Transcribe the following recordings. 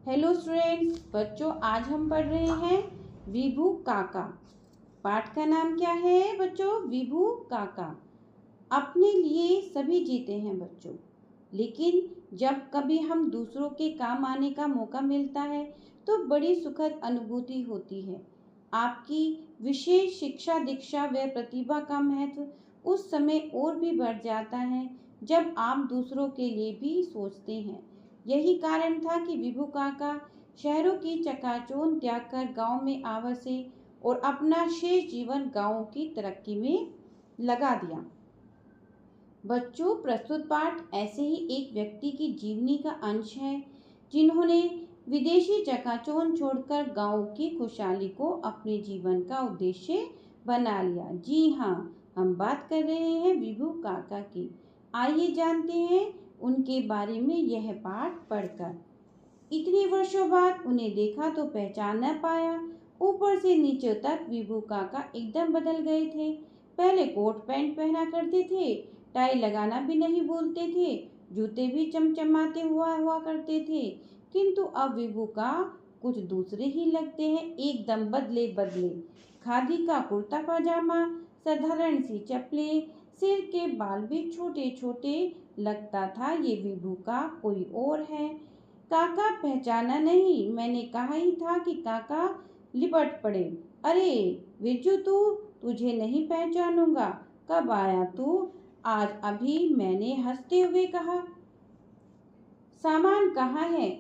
Hello students, बच्चों आज हम पढ़ रहे हैं विभू काका। पाठ का नाम क्या है बच्चों? विभू काका। अपने लिए सभी जीते हैं बच्चों, लेकिन जब कभी हम दूसरों के काम आने का मौका मिलता है तो बड़ी सुखद अनुभूति होती है। आपकी विशेष शिक्षा दीक्षा व प्रतिभा का महत्व उस समय और भी बढ़ जाता है जब आप दूसरों के लिए भी सोचते हैं। यही कारण था कि विभू काका शहरों की चकाचौंध त्याग कर गांव में आ बसे और अपना शेष जीवन गांव की तरक्की में लगा दिया। बच्चों, प्रस्तुत पाठ ऐसे ही एक व्यक्ति की जीवनी का अंश है जिन्होंने विदेशी चकाचौंध छोड़कर गांव की खुशहाली को अपने जीवन का उद्देश्य बना लिया। जी हाँ, हम बात कर रहे हैं विभू काका की। आइए जानते हैं उनके बारे में यह पाठ पढ़कर। इतने वर्षों बाद उन्हें देखा तो पहचान न पाया। ऊपर से नीचे तक विभू काका एकदम बदल गए थे। पहले कोट पैंट पहना करते थे, टाई लगाना भी नहीं भूलते थे, जूते भी चमचमाते हुआ करते थे। किंतु अब विभू का कुछ दूसरे ही लगते हैं, एकदम बदले बदले। खादी का कुर्ता पजामा, साधारण सी चप्पलें, सिर के बाल भी छोटे छोटे, लगता था ये विभू का कोई और है। काका पहचाना नहीं, मैंने कहा ही था कि काका लिपट पड़े। अरे विजू, तू तुझे नहीं पहचानूंगा, कब आया तू? आज अभी, मैंने हंसते हुए कहा। सामान कहाँ है?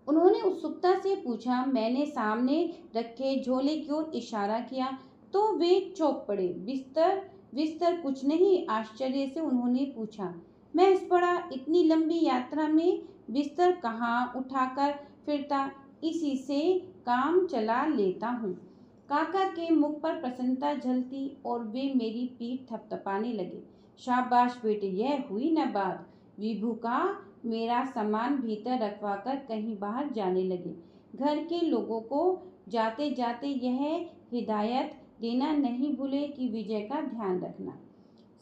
उन्होंने उत्सुकता से पूछा। मैंने सामने रखे झोले की ओर इशारा किया तो वे चौंक पड़े। बिस्तर बिस्तर कुछ नहीं? आश्चर्य से उन्होंने पूछा। मैं हंस पड़ा। इतनी लंबी यात्रा में बिस्तर कहाँ उठाकर फिरता, इसी से काम चला लेता हूँ। काका के मुख पर प्रसन्नता झलती और वे मेरी पीठ थपथपाने लगे। शाबाश बेटे, यह हुई न बात। विभू का मेरा सामान भीतर रखवाकर कहीं बाहर जाने लगे। घर के लोगों को जाते जाते यह हिदायत देना नहीं भूले कि विजय का ध्यान रखना।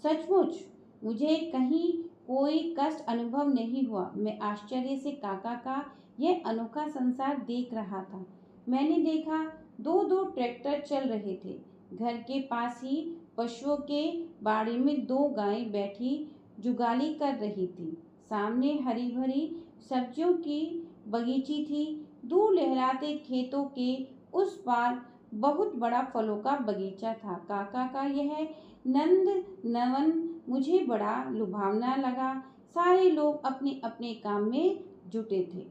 सचमुच मुझे कहीं कोई कष्ट अनुभव नहीं हुआ। मैं आश्चर्य से काका का यह अनोखा संसार देख रहा था। मैंने देखा दो दो ट्रैक्टर चल रहे थे। घर के पास ही पशुओं के बाड़े में दो गायें बैठी जुगाली कर रही थी। सामने हरी भरी सब्जियों की बगीची थी। दूर लहराते खेतों के उस पार बहुत बड़ा फलों का बगीचा था। काका का यह नंद नवन मुझे बड़ा लुभावना लगा। सारे लोग अपने अपने काम में जुटे थे।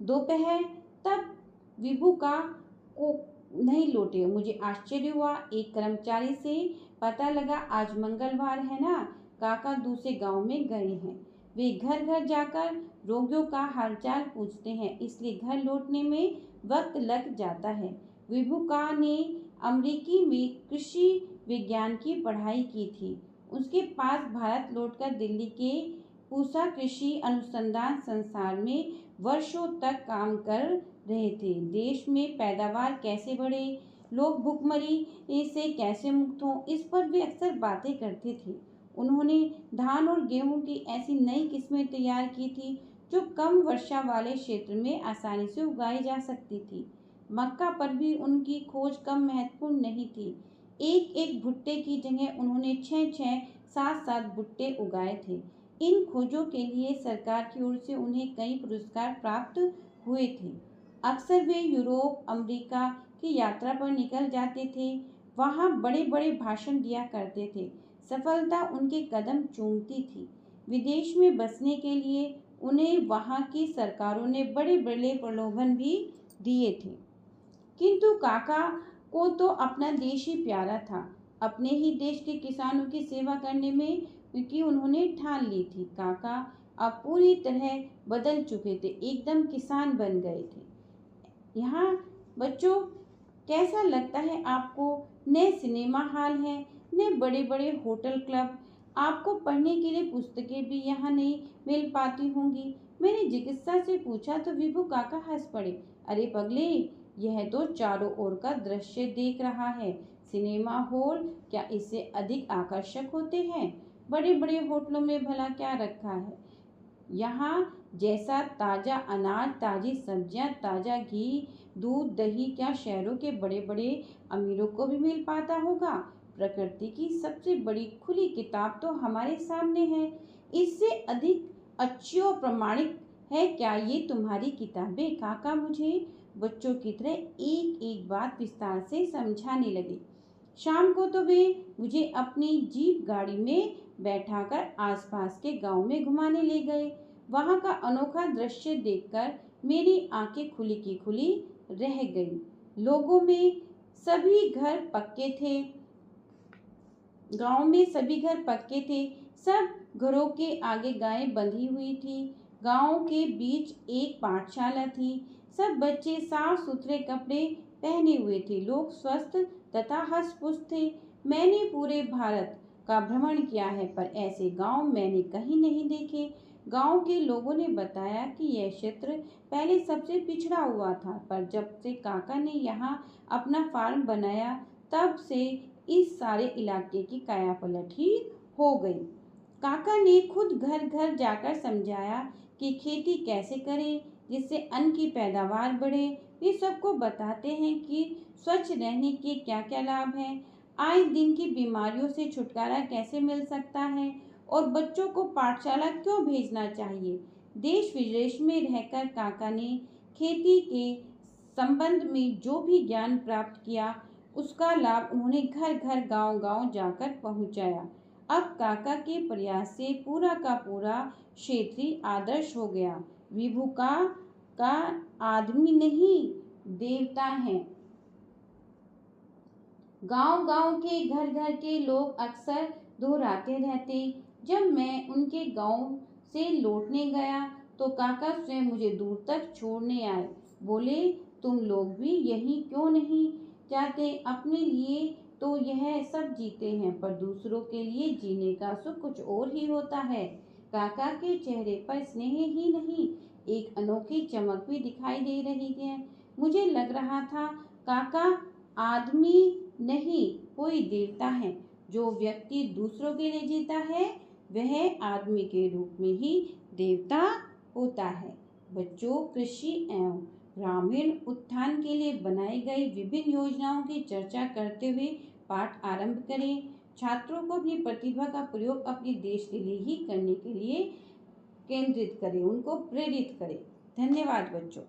दोपहर तब विभू का को नहीं लौटे। मुझे आश्चर्य हुआ। एक कर्मचारी से पता लगा आज मंगलवार है ना, काका दूसरे गांव में गए हैं। वे घर घर जाकर रोगियों का हालचाल पूछते हैं, इसलिए घर लौटने में वक्त लग जाता है। विभूका ने अमेरिकी में कृषि विज्ञान की पढ़ाई की थी। उसके पास भारत लौटकर दिल्ली के पूसा कृषि अनुसंधान संस्थान में वर्षों तक काम कर रहे थे। देश में पैदावार कैसे बढ़े, लोग भूखमरी से कैसे मुक्त हों, इस पर वे अक्सर बातें करते थे। उन्होंने धान और गेहूं की ऐसी नई किस्में तैयार की थी जो कम वर्षा वाले क्षेत्र में आसानी से उगाई जा सकती थी। मक्का पर भी उनकी खोज कम महत्वपूर्ण नहीं थी। एक एक भुट्टे की जगह उन्होंने 6-6, 7-7 भुट्टे उगाए थे। इन खोजों के लिए सरकार की ओर से उन्हें कई पुरस्कार प्राप्त हुए थे। अक्सर वे यूरोप, अमेरिका की यात्रा पर निकल जाते थे। वहाँ बड़े बड़े भाषण दिया करते थे। सफलता उनके कदम चूमती थी। विदेश में बसने के लिए उन्हें वहाँ की सरकारों ने बड़े बड़े प्रलोभन भी दिए थे। किंतु काका को तो अपना देश ही प्यारा था। अपने ही देश के किसानों की सेवा करने में क्योंकि उन्होंने ठान ली थी। काका अब पूरी तरह बदल चुके थे, एकदम किसान बन गए थे। यहाँ बच्चों, कैसा लगता है आपको? नए सिनेमा हॉल हैं, नए बड़े बड़े होटल क्लब। आपको पढ़ने के लिए पुस्तकें भी यहाँ नहीं मिल पाती होंगी। मैंने चिकित्सा से पूछा तो विभू काका हंस पड़े। अरे पगले, यह तो चारों ओर का दृश्य देख रहा है। सिनेमा हॉल क्या इससे अधिक आकर्षक होते हैं? बड़े बड़े होटलों में भला क्या रखा है? यहाँ जैसा ताज़ा अनाज, ताज़ी सब्जियाँ, ताज़ा घी, दूध, दही क्या शहरों के बड़े बड़े अमीरों को भी मिल पाता होगा? प्रकृति की सबसे बड़ी खुली किताब तो हमारे सामने है। इससे अधिक अच्छी और प्रामाणिक है क्या ये तुम्हारी किताबें? काका मुझे बच्चों की तरह एक एक बात विस्तार से समझाने लगे। शाम को तो वे मुझे अपनी जीप गाड़ी में बैठाकर आसपास के गांव में घुमाने ले गए। वहां का अनोखा दृश्य देखकर मेरी आंखें खुली की खुली रह गई। लोगों में सभी घर पक्के थे। गांव में सभी घर पक्के थे। सब घरों के आगे गायें बंधी हुई थी। गांव के बीच एक पाठशाला थी। सब बच्चे साफ सुथरे कपड़े पहने हुए थे। लोग स्वस्थ तथा हंसमुख थे। मैंने पूरे भारत का भ्रमण किया है, पर ऐसे गांव मैंने कहीं नहीं देखे। गांव के लोगों ने बताया कि यह क्षेत्र पहले सबसे पिछड़ा हुआ था, पर जब से काका ने यहाँ अपना फार्म बनाया, तब से इस सारे इलाके की कायापलट ही हो गई। काका ने खुद घर घर जाकर समझाया कि खेती कैसे करें जिससे अन्न की पैदावार बढ़े। वे सबको बताते हैं कि स्वच्छ रहने के क्या क्या लाभ हैं, आए दिन की बीमारियों से छुटकारा कैसे मिल सकता है और बच्चों को पाठशाला क्यों भेजना चाहिए। देश विदेश में रहकर काका ने खेती के संबंध में जो भी ज्ञान प्राप्त किया, उसका लाभ उन्होंने घर घर गांव गांव जाकर पहुंचाया। अब काका के प्रयास से पूरा का पूरा क्षेत्र ही आदर्श हो गया। विभू का आदमी नहीं, देवता है। गांव गांव के घर घर के लोग अक्सर दोहराते रहते। जब मैं उनके गांव से लौटने गया तो काका स्वयं मुझे दूर तक छोड़ने आए। बोले, तुम लोग भी यही क्यों नहीं जाते? अपने लिए तो यह सब जीते हैं, पर दूसरों के लिए जीने का सुख कुछ और ही होता है। काका के चेहरे पर स्नेह ही नहीं, एक अनोखी चमक भी दिखाई दे रही है। मुझे लग रहा था काका आदमी नहीं, कोई देवता है। जो व्यक्ति दूसरों के लिए जीता है, वह आदमी के रूप में ही देवता होता है। बच्चों, कृषि एवं ग्रामीण उत्थान के लिए बनाई गई विभिन्न योजनाओं की चर्चा करते हुए पाठ आरंभ करें। छात्रों को अपनी प्रतिभा का प्रयोग अपने देश के लिए ही करने के लिए केंद्रित करें, उनको प्रेरित करें। धन्यवाद बच्चों।